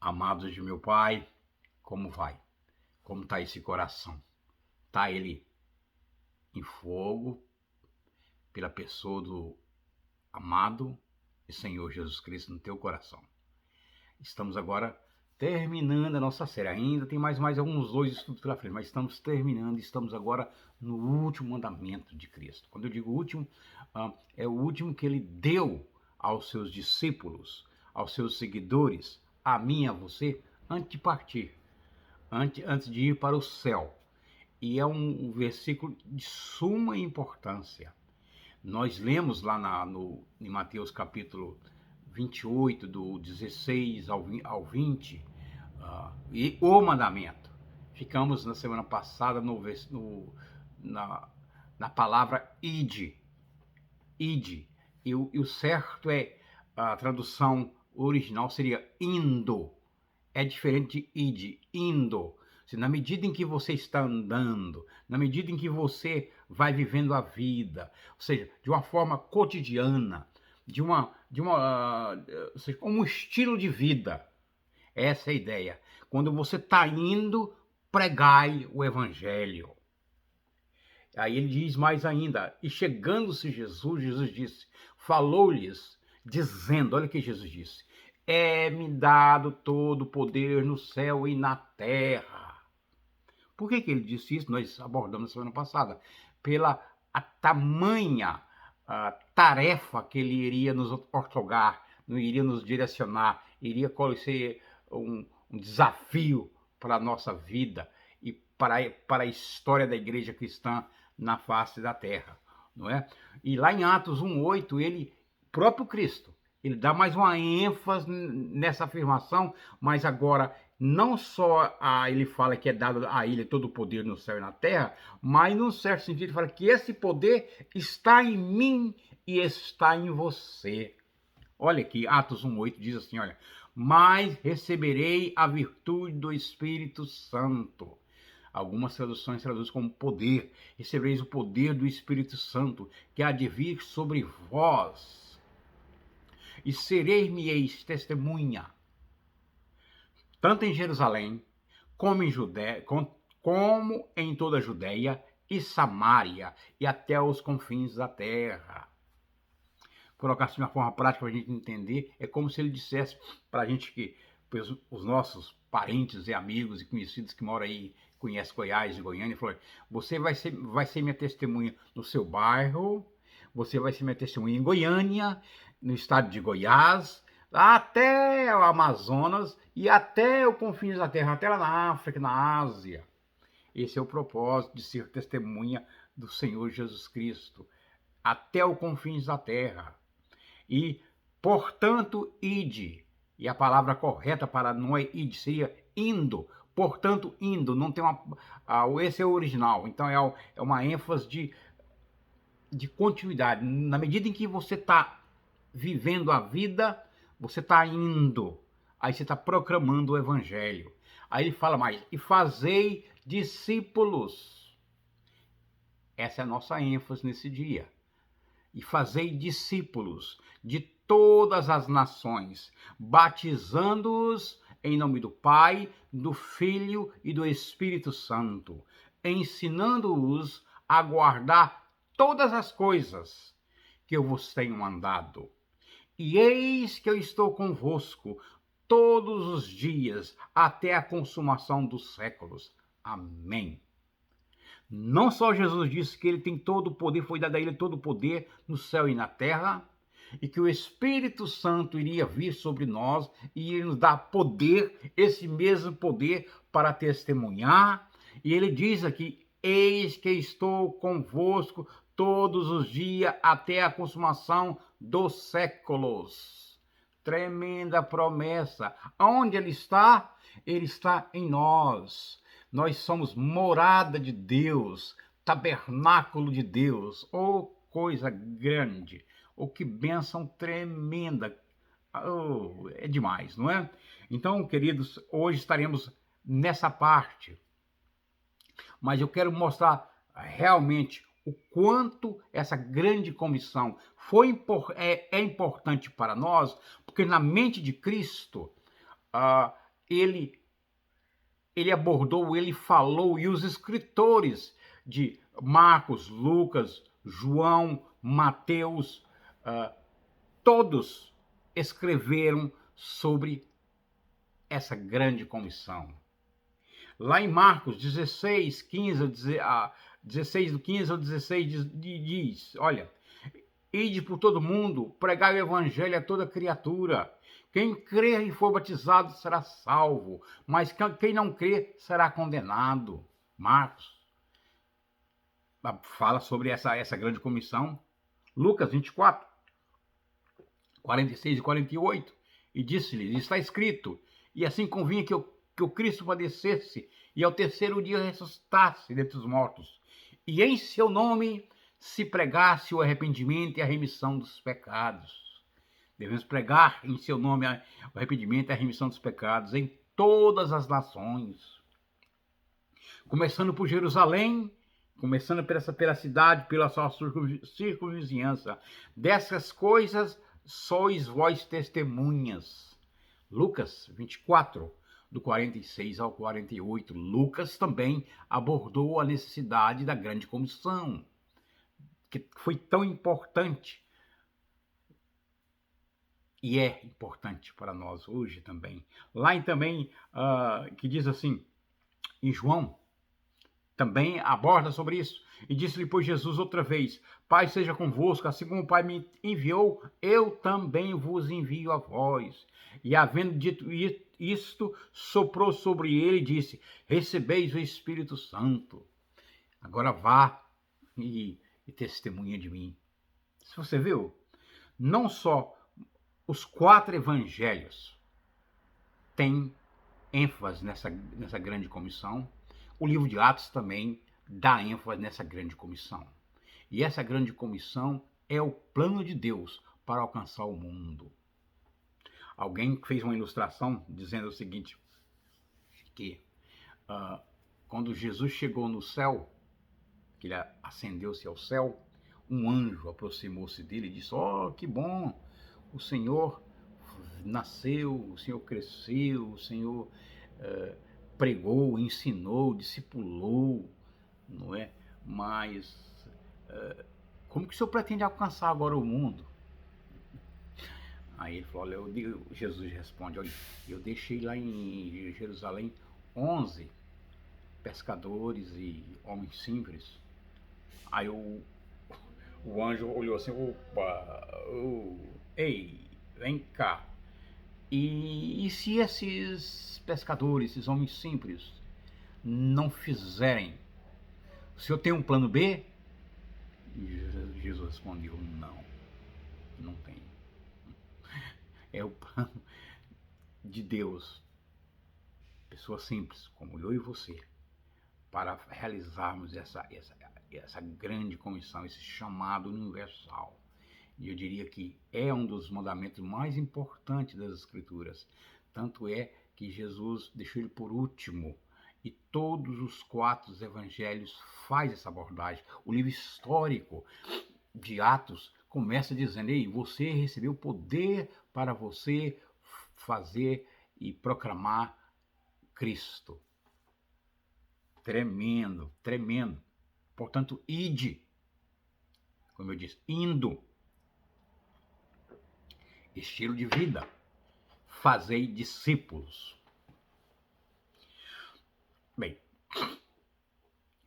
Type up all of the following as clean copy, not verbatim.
Amados de meu Pai, como vai? Como está esse coração? Está ele em fogo pela pessoa do amado e Senhor Jesus Cristo no teu coração? Estamos agora terminando a nossa série. Ainda tem mais alguns 2 estudos pela frente, mas estamos terminando. Estamos agora no último mandamento de Cristo. Quando eu digo último, é o último que ele deu aos seus discípulos, aos seus seguidores, a mim e a você, antes de partir, antes de ir para o céu. E é um versículo de suma importância. Nós lemos lá em Mateus capítulo 28, do 16 ao 20, e o mandamento. Ficamos na semana passada na palavra ide. Ide. E o certo é, a tradução original seria indo. É diferente de ide, indo. Na medida em que você está andando, na medida em que você vai vivendo a vida, ou seja, de uma forma cotidiana, ou seja, como um estilo de vida. Essa é a ideia. Quando você está indo, pregai o evangelho. Aí ele diz mais ainda, e chegando-se Jesus disse, falou-lhes, dizendo, olha o que Jesus disse, é-me dado todo o poder no céu e na terra. Por que ele disse isso? Nós abordamos na semana passada. Pela a tamanha tarefa que ele iria nos outorgar, iria nos direcionar, iria ser um desafio para a nossa vida e para a história da igreja cristã na face da terra, não é? E lá em Atos 1:8, ele, próprio Cristo, ele dá mais uma ênfase nessa afirmação, mas agora não só ele fala que é dado a ele todo o poder no céu e na terra, mas num certo sentido ele fala que esse poder está em mim e está em você. Olha aqui, Atos 1:8 diz assim, olha, mas receberei a virtude do Espírito Santo. Algumas traduções traduzem como poder. Recebereis o poder do Espírito Santo, que há de vir sobre vós. E sereis-me-eis testemunha, tanto em Jerusalém, como em toda a Judéia e Samaria, e até os confins da terra. Colocar assim de uma forma prática para a gente entender, é como se ele dissesse para a gente que os nossos parentes e amigos e conhecidos que moram aí, conhecem Goiás e Goiânia, falou, você vai ser minha testemunha no seu bairro, você vai ser minha testemunha em Goiânia, no estado de Goiás, até o Amazonas e até o confins da terra, até lá na África, na Ásia. Esse é o propósito de ser testemunha do Senhor Jesus Cristo, até o confins da terra. E, portanto, ide. E a palavra correta para não é ide, seria indo. Portanto, indo. Não tem esse é o original. Então, é uma ênfase de continuidade. Na medida em que você está vivendo a vida, você está indo. Aí você está proclamando o evangelho. Aí ele fala mais, e fazei discípulos. Essa é a nossa ênfase nesse dia. E fazei discípulos de todas as nações, batizando-os em nome do Pai, do Filho e do Espírito Santo, ensinando-os a guardar todas as coisas que eu vos tenho mandado. E eis que eu estou convosco todos os dias, até a consumação dos séculos. Amém. Não só Jesus disse que ele tem todo o poder, foi dado a ele todo o poder no céu e na terra, e que o Espírito Santo iria vir sobre nós e iria nos dar poder, esse mesmo poder para testemunhar. E ele diz aqui, eis que estou convosco todos os dias até a consumação dos séculos. Tremenda promessa. Onde ele está? Ele está em nós. Nós somos morada de Deus, tabernáculo de Deus. Oh, coisa grande. Oh, que bênção tremenda. Oh, é demais, não é? Então, queridos, hoje estaremos nessa parte. Mas eu quero mostrar realmente o quanto essa grande comissão é importante para nós, porque na mente de Cristo, ele abordou, ele falou, e os escritores de Marcos, Lucas, João, Mateus, todos escreveram sobre essa grande comissão. Lá em Marcos 16, 16 do 15 ao 16 diz, olha, ide por todo mundo, pregai o evangelho a toda criatura. Quem crer e for batizado será salvo, mas quem não crer será condenado. Marcos fala sobre essa grande comissão. Lucas 24, 46 e 48, e disse-lhes, está escrito, e assim convinha que o Cristo padecesse e ao terceiro dia ressuscitasse dentre os mortos, e em seu nome se pregasse o arrependimento e a remissão dos pecados. Devemos pregar em seu nome o arrependimento e a remissão dos pecados em todas as nações, começando por Jerusalém, começando pela cidade, pela sua circunvizinhança. Dessas coisas sois vós testemunhas. Lucas 24, do 46 ao 48. Lucas também abordou a necessidade da grande comissão, que foi tão importante e é importante para nós hoje também. Lá também, que diz assim, em João, também aborda sobre isso. E disse-lhe, pois, Jesus outra vez, Pai seja convosco, assim como o Pai me enviou, eu também vos envio a vós. E havendo dito isto, soprou sobre ele e disse, recebeis o Espírito Santo. Agora vá e testemunha de mim. Se você viu, não só os 4 evangelhos têm ênfase nessa grande comissão, o livro de Atos também dá ênfase nessa grande comissão. E essa grande comissão é o plano de Deus para alcançar o mundo. Alguém fez uma ilustração dizendo o seguinte, que quando Jesus chegou no céu, que ele ascendeu-se ao céu, um anjo aproximou-se dele e disse, que bom, o Senhor nasceu, o Senhor cresceu, o Senhor pregou, ensinou, discipulou, não é? Mas como que o Senhor pretende alcançar agora o mundo? Aí ele falou, Jesus responde, olha, eu deixei lá em Jerusalém 11 pescadores e homens simples. Aí o anjo olhou assim, ei, vem cá. E se esses pescadores, esses homens simples, não fizerem, o senhor tem um plano B? E Jesus respondeu, não tem. É o plano de Deus, pessoas simples, como eu e você, para realizarmos essa grande comissão, esse chamado universal. E eu diria que é um dos mandamentos mais importantes das Escrituras. Tanto é que Jesus deixou ele por último. E todos os 4 evangelhos faz essa abordagem. O livro histórico de Atos começa dizendo, ei, você recebeu poder para você fazer e proclamar Cristo. Tremendo, tremendo. Portanto, ide. Como eu disse, indo. Estilo de vida. Fazei discípulos. Bem,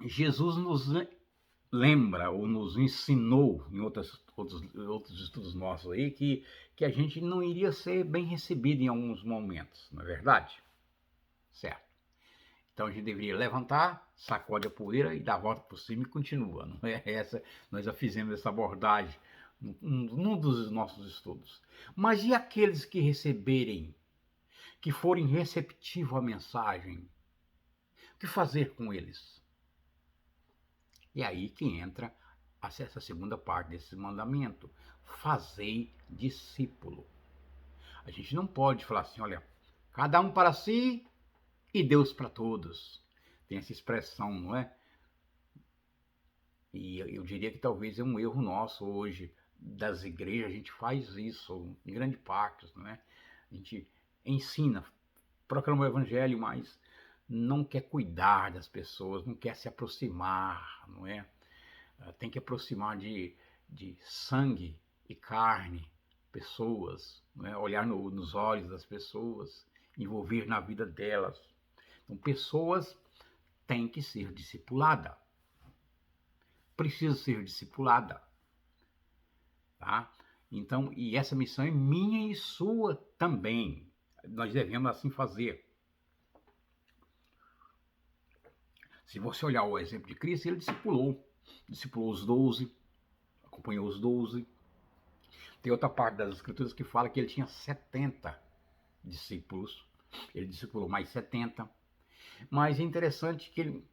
Jesus nos lembra ou nos ensinou em outros estudos nossos aí que a gente não iria ser bem recebido em alguns momentos, não é verdade? Certo. Então a gente deveria levantar, sacode a poeira e dar a volta por cima e continua. Não é essa? Nós já fizemos essa abordagem num dos nossos estudos. Mas e aqueles que receberem, que forem receptivos à mensagem? O que fazer com eles? E aí que entra essa segunda parte desse mandamento. Fazei discípulo. A gente não pode falar assim, olha, cada um para si e Deus para todos. Tem essa expressão, não é? E eu diria que talvez é um erro nosso hoje, das igrejas, a gente faz isso em grande parte, não é? A gente ensina, proclama o evangelho, mas não quer cuidar das pessoas, não quer se aproximar, não é? Tem que aproximar de sangue e carne, pessoas, não é? Olhar nos olhos das pessoas, envolver na vida delas. Então, pessoas têm que ser discipuladas, precisa ser discipulada, tá? Então, e essa missão é minha e sua também. Nós devemos assim fazer. Se você olhar o exemplo de Cristo, ele discipulou os 12, acompanhou os 12. Tem outra parte das escrituras que fala que ele tinha 70 discípulos, ele discipulou mais 70. Mas é interessante que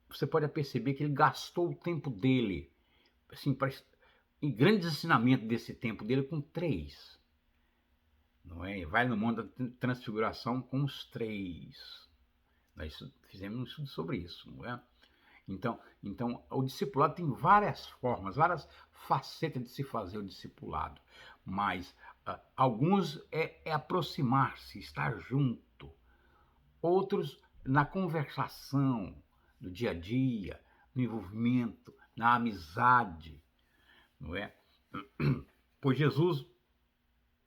você pode perceber que ele gastou o tempo dele, assim, em grandes ensinamentos desse tempo dele com 3. Não é? Vai no mundo da transfiguração com os 3. Nós fizemos um estudo sobre isso, não é? Então, o discipulado tem várias formas, várias facetas de se fazer o discipulado, mas alguns é aproximar-se, estar junto, outros na conversação, no dia a dia, no envolvimento, na amizade, não é? Pois Jesus,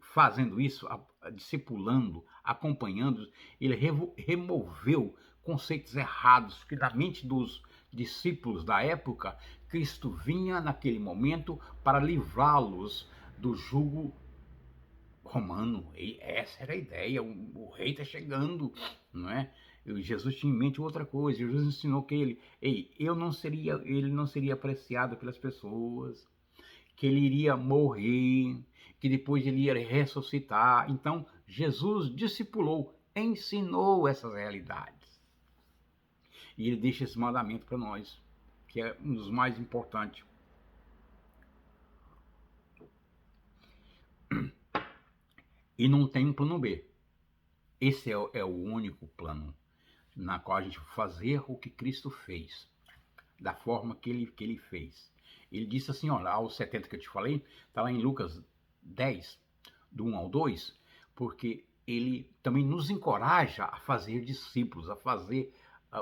fazendo isso, discipulando, acompanhando, ele removeu conceitos errados que na mente dos discípulos da época, Cristo vinha naquele momento para livrá-los do jugo romano. E essa era a ideia, o rei está chegando, não é? E Jesus tinha em mente outra coisa. Jesus ensinou que ele não seria apreciado pelas pessoas, que ele iria morrer, que depois ele ia ressuscitar. Então, Jesus discipulou, ensinou essas realidades. E ele deixa esse mandamento para nós, que é um dos mais importantes. E não tem um plano B. Esse é o único plano na qual a gente vai fazer o que Cristo fez, da forma que ele fez. Ele disse assim, olha, aos 70 que eu te falei, está lá em Lucas 10, do 1 ao 2, porque ele também nos encoraja a fazer discípulos, a fazer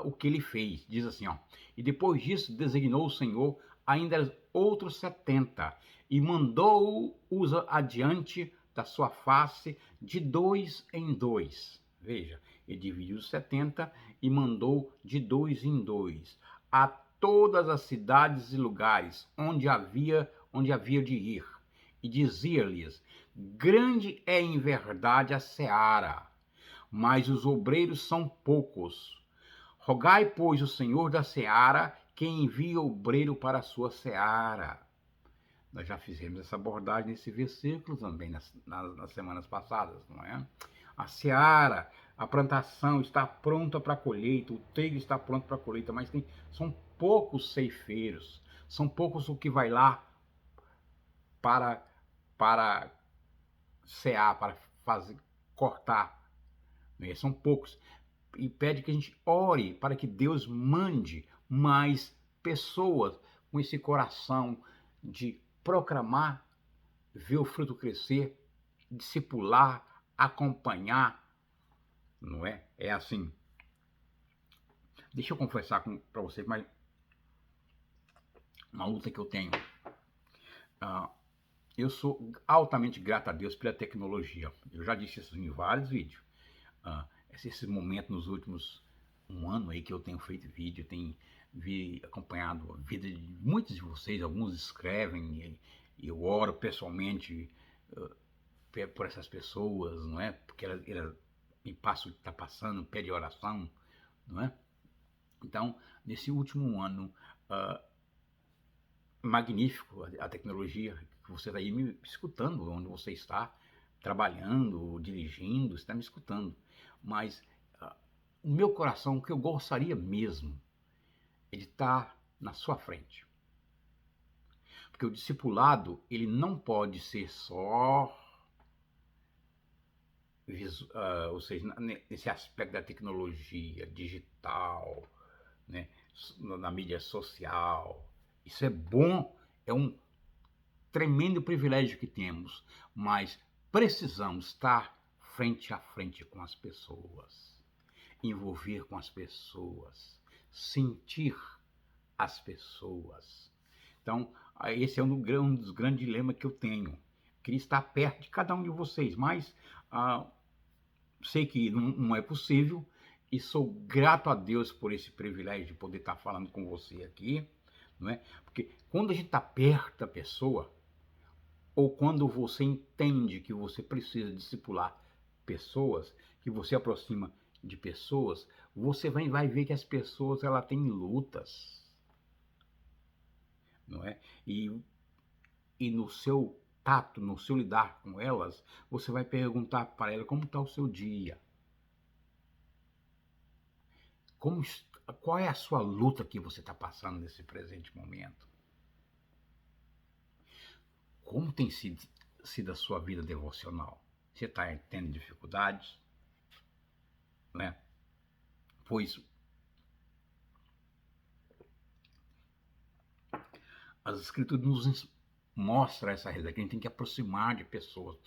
o que ele fez. Diz assim, ó, e depois disso designou o Senhor ainda outros 70 e mandou-os adiante da sua face de 2 em 2. Veja, ele dividiu os 70 e mandou de 2 em 2 a todas as cidades e lugares onde havia de ir. E dizia-lhes, grande é em verdade a seara, mas os obreiros são poucos. Rogai, pois, o Senhor da seara que envie obreiro para a sua seara. Nós já fizemos essa abordagem nesse versículo também nas semanas passadas, não é? A seara, a plantação está pronta para a colheita, o trigo está pronto para a colheita, mas são poucos ceifeiros, são poucos o que vai lá para cear, para cortar, né? São poucos. E pede que a gente ore para que Deus mande mais pessoas com esse coração de proclamar, ver o fruto crescer, discipular, acompanhar, não é? É assim. Deixa eu confessar para vocês, mas uma luta que eu tenho. Eu sou altamente grato a Deus pela tecnologia. Eu já disse isso em vários vídeos. Esse momento nos últimos um ano aí que eu tenho feito vídeo, tenho acompanhado a vida de muitos de vocês, alguns escrevem, e eu oro pessoalmente por essas pessoas, não é? Porque ela me passa o que está passando, pede oração, não é? Então, nesse último ano, magnífico a tecnologia, que você está aí me escutando, onde você está trabalhando, dirigindo, você está me escutando. Mas o meu coração, o que eu gostaria mesmo, é de estar na sua frente. Porque o discipulado, ele não pode ser só, ou seja, nesse aspecto da tecnologia digital, né, na mídia social. Isso é bom, é um tremendo privilégio que temos, mas precisamos estar frente a frente com as pessoas. envolver com as pessoas, sentir as pessoas. Então, esse é um dos grandes dilemas que eu tenho. Queria estar perto de cada um de vocês, mas sei que não é possível e sou grato a Deus por esse privilégio de poder estar falando com você aqui, não é? Porque quando a gente está perto da pessoa, ou quando você entende que você precisa discipular pessoas, que você aproxima de pessoas, você vai ver que as pessoas ela têm lutas, não é? E no seu tato, no seu lidar com elas, você vai perguntar para ela como está o seu dia. Como, qual é a sua luta que você está passando nesse presente momento? Como tem sido a sua vida devocional? Você está tendo dificuldades? Né? Pois as escrituras nos mostram essa realidade, que a gente tem que aproximar de pessoas,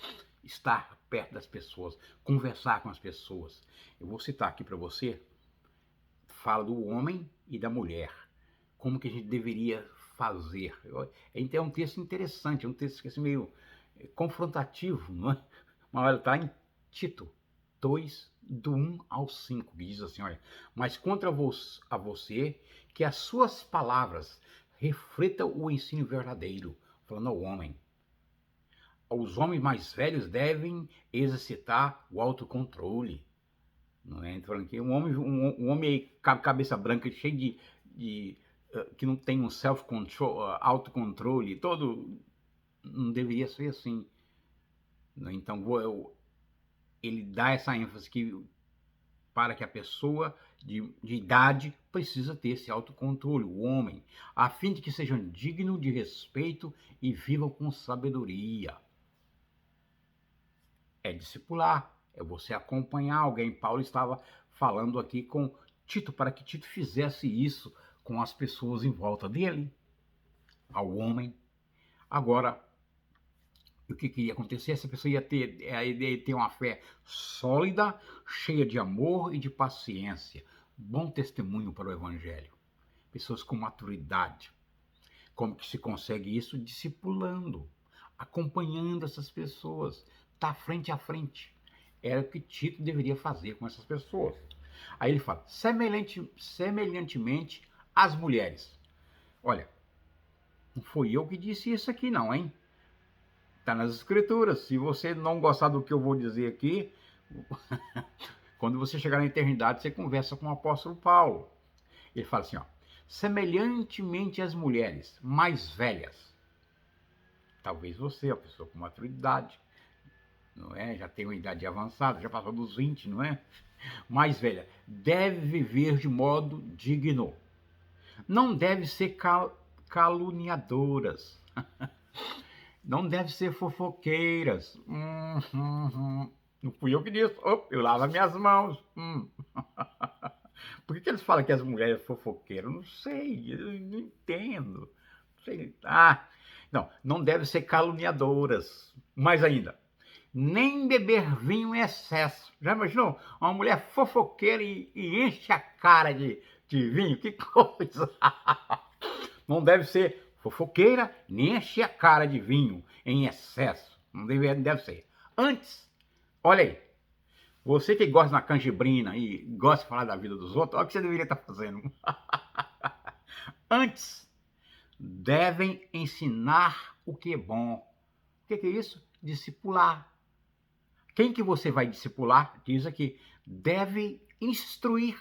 estar perto das pessoas, conversar com as pessoas. Eu vou citar aqui para você, fala do homem e da mulher, como que a gente deveria fazer. É um texto interessante, é um texto que é meio confrontativo, não é? Mas olha, está em Tito 2, do 1 ao 5, que diz assim, olha, mas contra a você, que as suas palavras reflitam o ensino verdadeiro, falando ao homem. Os homens mais velhos devem exercitar o autocontrole. Não é? Falando que um homem cabeça branca, cheio de que não tem um self-control, autocontrole, todo, não deveria ser assim. Então, ele dá essa ênfase para que a pessoa de idade precisa ter esse autocontrole, o homem, a fim de que sejam dignos de respeito e vivam com sabedoria. É discipular, é você acompanhar alguém. Paulo estava falando aqui com Tito para que Tito fizesse isso com as pessoas em volta dele, ao homem. Agora, o que ia acontecer? Essa pessoa ia ter uma fé sólida, cheia de amor e de paciência. Bom testemunho para o Evangelho. Pessoas com maturidade. Como que se consegue isso? Discipulando, acompanhando essas pessoas, tá frente a frente. Era o que Tito deveria fazer com essas pessoas. Aí ele fala, semelhantemente às mulheres. Olha, não fui eu que disse isso aqui não, hein? Está nas escrituras. Se você não gostar do que eu vou dizer aqui, quando você chegar na eternidade, você conversa com o apóstolo Paulo. Ele fala assim, ó, semelhantemente às mulheres mais velhas. Talvez você, a pessoa com maturidade, não é? Já tem uma idade avançada, já passou dos 20, não é? Mais velha, deve viver de modo digno. Não deve ser caluniadoras. Não deve ser fofoqueiras. Não fui eu que disse. Eu lavo minhas mãos. Por que eles falam que as mulheres são fofoqueiras? Eu não sei, eu não entendo. Não sei. Não deve ser caluniadoras. Mais ainda, nem beber vinho em excesso. Já imaginou? Uma mulher fofoqueira e enche a cara de vinho? Que coisa! Não deve ser fofoqueira, nem enche a cara de vinho em excesso. Não deve ser. Antes, olha aí, você que gosta da canjibrina e gosta de falar da vida dos outros, olha o que você deveria estar fazendo. Antes, devem ensinar o que é bom. O que é isso? Discipular. Quem que você vai discipular? Diz aqui, deve instruir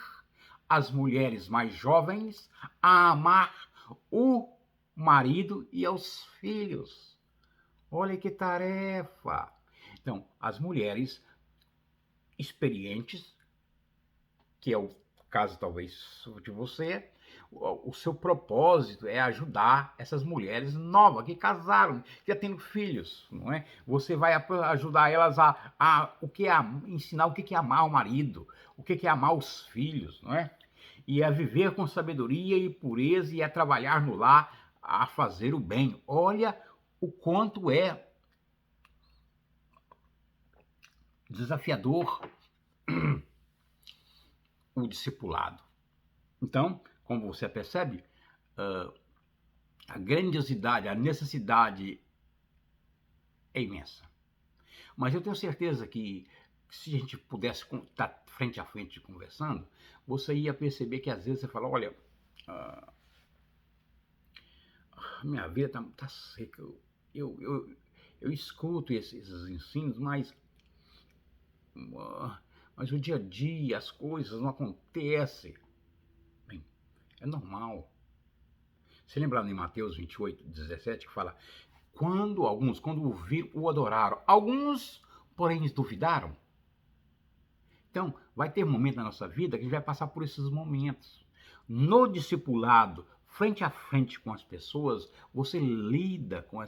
as mulheres mais jovens a amar o marido e aos filhos. Olha que tarefa! Então, as mulheres experientes, que é o caso talvez de você, o seu propósito é ajudar essas mulheres novas que casaram, que já têm filhos, não é? Você vai ajudar elas ensinar o que é amar o marido, o que é amar os filhos, não é? E a viver com sabedoria e pureza e a trabalhar no lar, a fazer o bem. Olha o quanto é desafiador discipulado. Então, como você percebe, a grandiosidade, a necessidade é imensa. Mas eu tenho certeza que se a gente pudesse estar frente a frente conversando, você ia perceber que às vezes você fala, olha, minha vida tá seca, eu escuto esses ensinos, mas o dia a dia, as coisas não acontecem. Bem, é normal. Você lembra em Mateus 28:17 que fala, quando o viram, o adoraram. Alguns, porém, duvidaram. Então, vai ter um momento na nossa vida que a gente vai passar por esses momentos. No discipulado, frente a frente com as pessoas, você lida com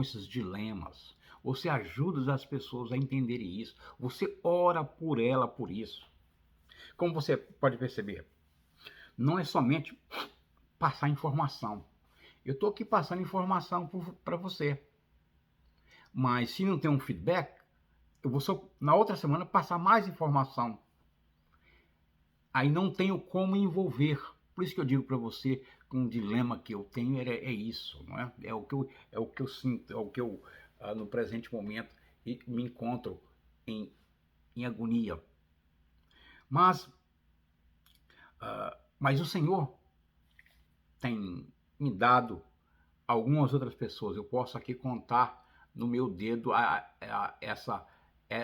esses dilemas. Você ajuda as pessoas a entenderem isso. Você ora por ela por isso. Como você pode perceber, não é somente passar informação. Eu estou aqui passando informação para você. Mas se não tem um feedback, eu vou só, na outra semana, passar mais informação. Aí não tenho como envolver. Por isso que eu digo para você que um dilema que eu tenho é isso, não é? É o que eu sinto, é o que eu, no presente momento, me encontro em agonia. Mas o Senhor tem me dado algumas outras pessoas. Eu posso aqui contar no meu dedo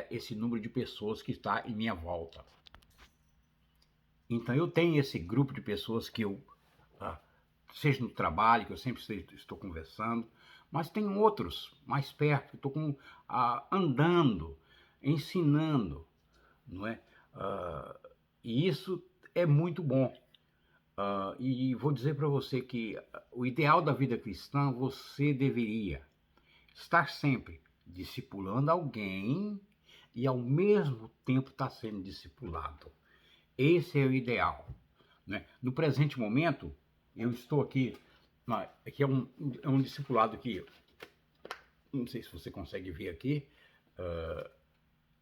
esse número de pessoas que está em minha volta. Então eu tenho esse grupo de pessoas que eu, seja no trabalho, que eu sempre estou conversando, mas tem outros mais perto, que estou andando, ensinando, não é? E isso é muito bom. E vou dizer para você que o ideal da vida cristã, você deveria estar sempre discipulando alguém e ao mesmo tempo estar sendo discipulado. Esse é o ideal, né? No presente momento, eu estou aqui, aqui é um discipulado que, não sei se você consegue ver aqui,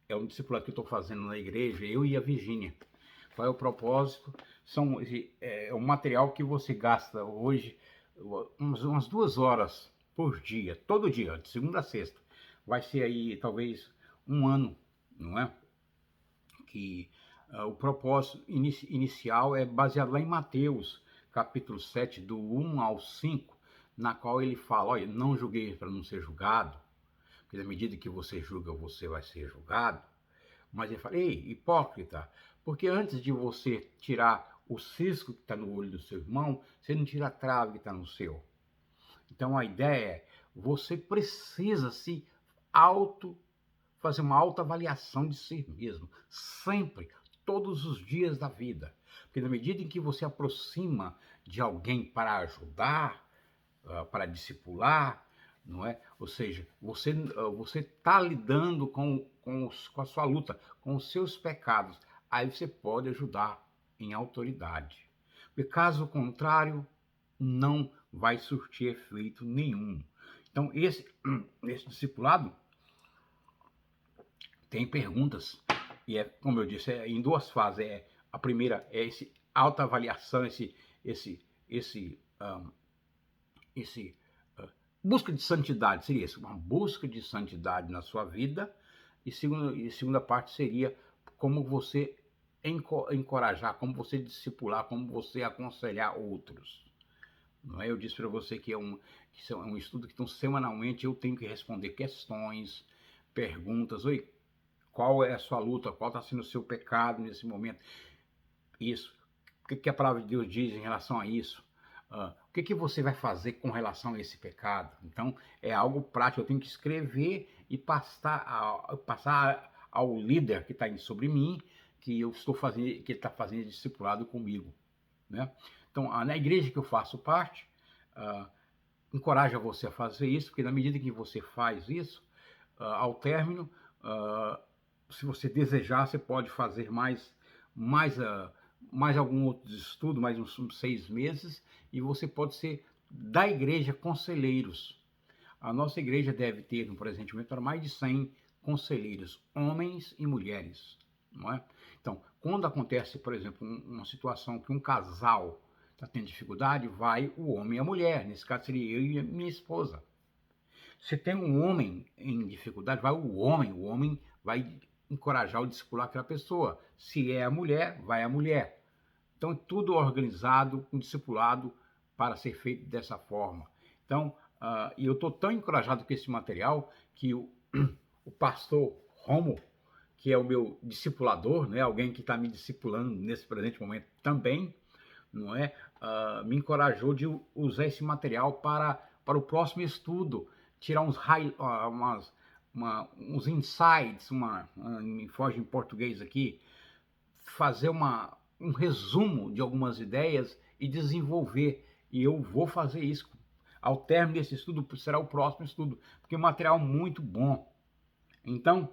é um discipulado que eu estou fazendo na igreja, eu e a Virgínia. Qual é o propósito? É um material que você gasta hoje umas 2 horas por dia, todo dia, de segunda a sexta. Vai ser aí talvez um ano, não é? Que o propósito inicial é baseado lá em Mateus, capítulo 7, do 1 ao 5, na qual ele fala, olha, não julguei para não ser julgado, porque na medida que você julga, você vai ser julgado. Mas ele fala, ei, hipócrita, porque antes de você tirar o cisco que está no olho do seu irmão, você não tira a trave que está no seu. Então a ideia é, você precisa fazer uma autoavaliação de si mesmo, sempre, todos os dias da vida. Porque na medida em que você aproxima de alguém para ajudar, para discipular, não é? Ou seja, você está lidando com a sua luta, com os seus pecados. Aí você pode ajudar em autoridade. Porque caso contrário, não vai surtir efeito nenhum. Então, esse discipulado tem perguntas. E como eu disse, em 2 fases. A primeira é esse autoavaliação, busca de santidade, seria isso, uma busca de santidade na sua vida. E segunda parte seria como você encorajar, como você discipular, como você aconselhar outros. Não é? Eu disse para você que é um estudo que semanalmente eu tenho que responder questões, perguntas. Oi, qual é a sua luta? Qual está sendo o seu pecado nesse momento? Isso. O que a palavra de Deus diz em relação a isso? O que você vai fazer com relação a esse pecado? Então, é algo prático. Eu tenho que escrever e passar ao líder que está sobre mim, que eu estou fazendo, que ele está fazendo discipulado comigo, né? Então, na igreja que eu faço parte, encoraja você a fazer isso, porque na medida que você faz isso, ao término, se você desejar, você pode fazer mais algum outro estudo, mais uns 6 meses, e você pode ser da igreja conselheiros. A nossa igreja deve ter, no presente momento, mais de 100 conselheiros, homens e mulheres. não é? Então, quando acontece, por exemplo, uma situação que um casal está tendo dificuldade, vai o homem e a mulher. Nesse caso seria eu e a minha esposa. Se tem um homem em dificuldade, vai o homem vai encorajar o discipular aquela pessoa. Se é a mulher, vai a mulher. Então, tudo organizado, um discipulado para ser feito dessa forma. Então, e eu estou tão encorajado com esse material que o pastor Romo, que é o meu discipulador, né, alguém que está me discipulando nesse presente momento também, não é, me encorajou de usar esse material para o próximo estudo, tirar uns insights, me foge em português aqui, fazer um resumo de algumas ideias e desenvolver. E eu vou fazer isso. Ao término desse estudo, será o próximo estudo, porque é um material muito bom. Então,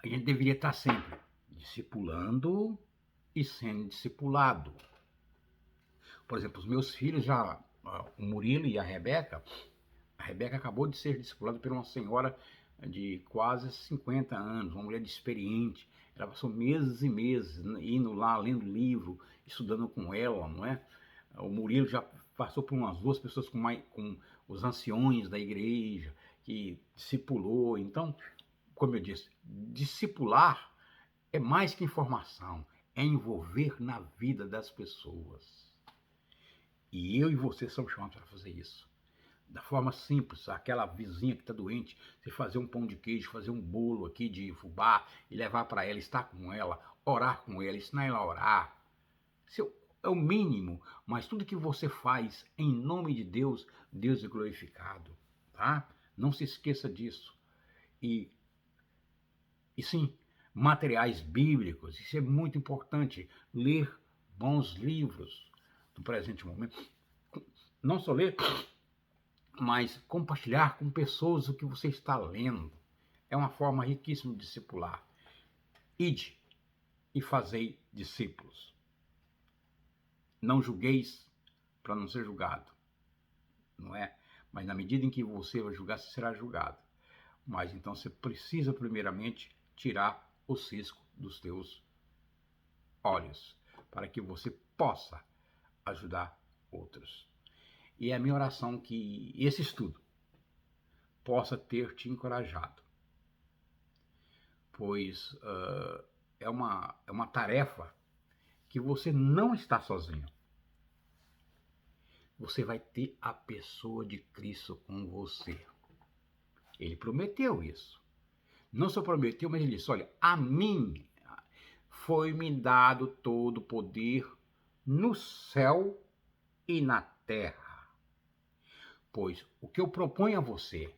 a gente deveria estar sempre discipulando e sendo discipulado. Por exemplo, os meus filhos já, o Murilo e a Rebeca acabou de ser discipulada por uma senhora de quase 50 anos, uma mulher experiente. Ela passou meses e meses indo lá, lendo livro, estudando com ela, não é? O Murilo já passou por umas duas pessoas com os anciões da igreja, que discipulou. Então, como eu disse, discipular é mais que informação, é envolver na vida das pessoas. E eu e você somos chamados para fazer isso. Da forma simples, aquela vizinha que está doente, você fazer um pão de queijo, fazer um bolo aqui de fubá e levar para ela, estar com ela, orar com ela, ensinar ela a orar. Isso é o mínimo, mas tudo que você faz em nome de Deus, Deus é glorificado, tá? Não se esqueça disso. E sim, materiais bíblicos, isso é muito importante. Ler bons livros do presente momento. Não só ler, mas compartilhar com pessoas o que você está lendo. É uma forma riquíssima de discipular. Ide e fazei discípulos. Não julgueis para não ser julgado, não é? Mas na medida em que você vai julgar, você será julgado. Mas então você precisa primeiramente tirar o cisco dos teus olhos, para que você possa ajudar outros. E é a minha oração que esse estudo possa ter te encorajado, pois é uma tarefa que você não está sozinho. Você vai ter a pessoa de Cristo com você. Ele prometeu isso. Não só prometeu, mas ele disse, olha, a mim foi-me dado todo o poder no céu e na terra. Pois o que eu proponho a você,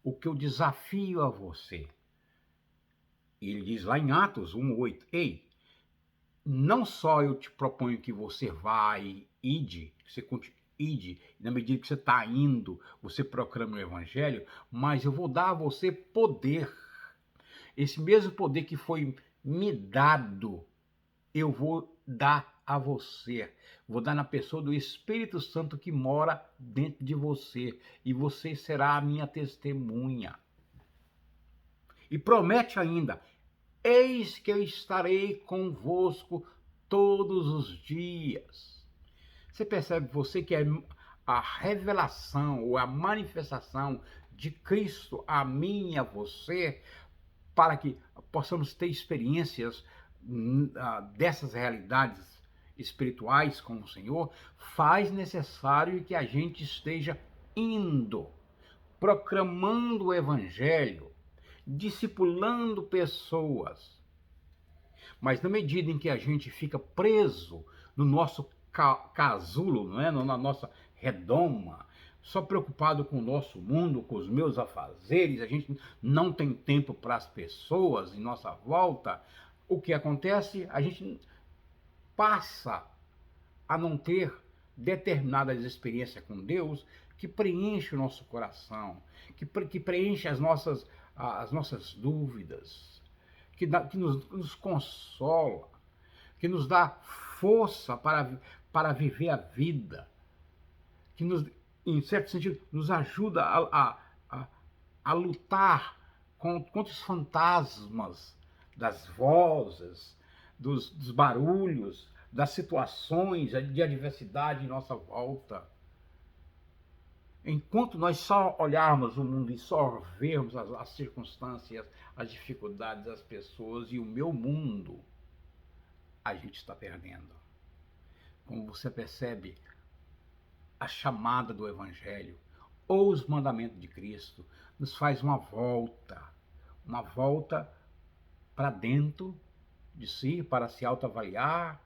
o que eu desafio a você, ele diz lá em Atos 1:8, ei, não só eu te proponho que você vá e ide, na medida que você está indo, você proclama o evangelho, mas eu vou dar a você poder. Esse mesmo poder que foi me dado, eu vou dar a você. Vou dar na pessoa do Espírito Santo que mora dentro de você. E você será a minha testemunha. E promete ainda, eis que eu estarei convosco todos os dias. Você percebe, você, que é a revelação ou a manifestação de Cristo a mim e a você, para que possamos ter experiências dessas realidades espirituais com o Senhor, faz necessário que a gente esteja indo, proclamando o Evangelho, discipulando pessoas. Mas na medida em que a gente fica preso no nosso casulo, não é? Na nossa redoma, só preocupado com o nosso mundo, com os meus afazeres, a gente não tem tempo para as pessoas em nossa volta, o que acontece? A gente passa a não ter determinadas experiências com Deus que preenche o nosso coração, que preenche as nossas dúvidas, que nos consola, que nos dá força para viver a vida, que em certo sentido, nos ajuda a lutar contra os fantasmas das vozes, dos barulhos, das situações de adversidade em nossa volta. Enquanto nós só olharmos o mundo e só vermos as circunstâncias, as dificuldades, as pessoas e o meu mundo, a gente está perdendo. Como você percebe, a chamada do Evangelho ou os mandamentos de Cristo nos faz uma volta para dentro de si, para se autoavaliar,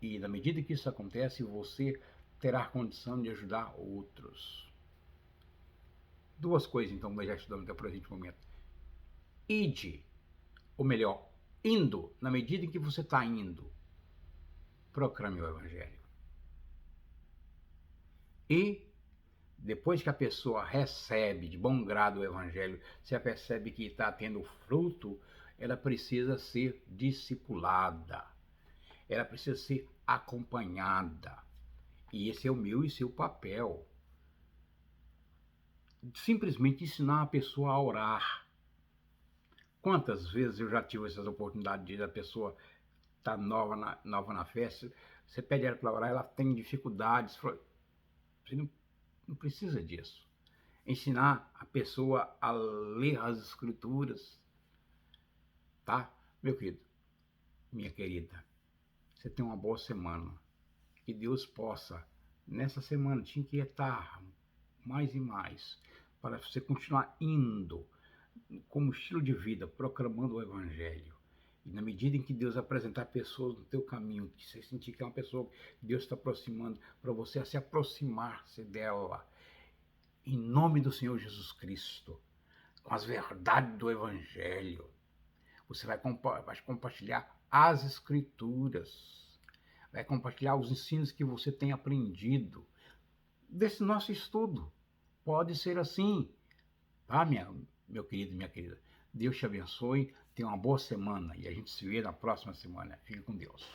e na medida que isso acontece, você terá condição de ajudar outros. Duas coisas, então, nós já estudamos até o presente momento. Ide, ou melhor, indo, na medida em que você está indo, proclame o Evangelho. E depois que a pessoa recebe de bom grado o Evangelho, se percebe que está tendo fruto, ela precisa ser discipulada. Ela precisa ser acompanhada. E esse é o meu e seu papel. Simplesmente ensinar a pessoa a orar. Quantas vezes eu já tive essas oportunidades de a pessoa estar nova na festa, você pede ela para orar, ela tem dificuldades. Você não precisa disso. Ensinar a pessoa a ler as escrituras. Tá? Meu querido, minha querida, você tem uma boa semana. Que Deus possa, nessa semana, te inquietar mais e mais, para você continuar indo como estilo de vida, proclamando o Evangelho. E na medida em que Deus apresentar pessoas no teu caminho, que você sentir que é uma pessoa que Deus está aproximando, para você se aproximar-se dela, em nome do Senhor Jesus Cristo, com as verdades do Evangelho, você vai compartilhar as Escrituras, vai compartilhar os ensinos que você tem aprendido desse nosso estudo. Pode ser assim, tá, meu querido e minha querida? Deus te abençoe, tenha uma boa semana e a gente se vê na próxima semana. Fique com Deus.